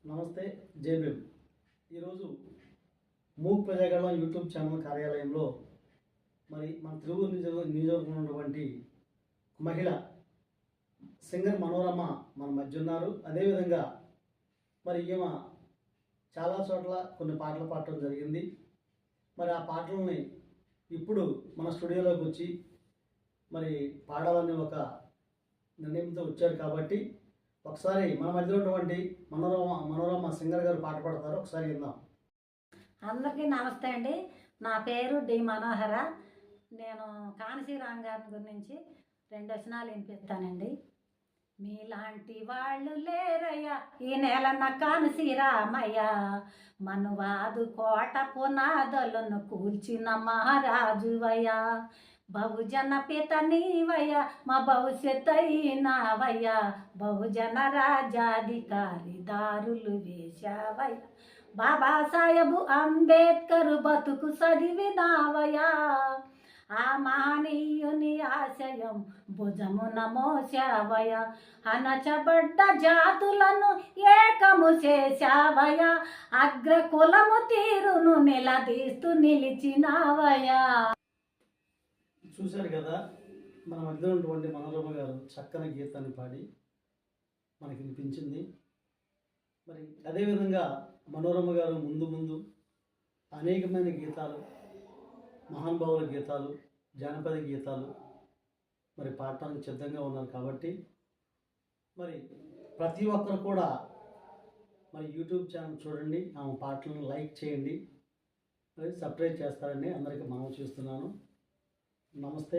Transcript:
నమస్తే జేబీఎం. ఈరోజు MOOC Prajagalam YouTube channel కార్యాలయంలో మరి మన తిరువూరు నియోజకవర్గంలో ఉన్నటువంటి మహిళ సింగర్ మనోరమ మన మధ్య ఉన్నారు. అదేవిధంగా మరి ఈమె చాలా చోట్ల కొన్ని పాటలు పాడటం జరిగింది. మరి ఆ పాటలని ఇప్పుడు మన స్టూడియోలోకి వచ్చి మరి పాడాలని ఒక నిర్ణయంతో వచ్చారు. కాబట్టి ఒకసారి మన మధ్యలో ఉన్నటువంటి మనోరమ సింగర్ గారు పాట పాడతారు, ఒకసారి విందాం. అందరికీ నమస్తే అండి. నా పేరు డి మనోహర. నేను కానసీరామ్ గారి గురించి 2 వచనాలు వినిపిస్తానండి. మీలాంటి వాళ్ళు లేరయ్యా ఈ నెలన్న కానసీరామయ్య, మనువాదు కోట పునాదులను కూల్చిన మహారాజువయ్యా, బహుజన పిత నీవయ్యా మా భవిష్యత్ అయినావయ్యా, బహుజన రాజ్యాధికారి దారులు వేశావయ్యా, బాబాసాహెబు అంబేద్కర్ బతుకు చదివినావయ్యా, ఆ మహనీయుని ఆశయం భుజమున మోసావయ్యా, అణచబడ్డ జాతులను ఏకము చేశావయ్యా, అగ్రకులము తీరును నిలదీస్తూ నిలిచినావయ్యా. చూశారు కదా, మన మధ్యలో ఉన్నటువంటి మనోరమ గారు చక్కని గీతాన్ని పాడి మనకి వినిపించింది. మరి అదేవిధంగా మనోరమ గారు ముందు ముందు అనేకమైన గీతాలు, మహానుభావుల గీతాలు, జానపద గీతాలు మరి పాడటానికి సిద్ధంగా ఉన్నారు. కాబట్టి మరి ప్రతి ఒక్కరు కూడా మరి యూట్యూబ్ ఛానల్ చూడండి, ఆమె పాటలను లైక్ చేయండి, మరి సబ్స్క్రైబ్ చేస్తారని అందరికీ మనవి చేస్తున్నాను. నమస్తే.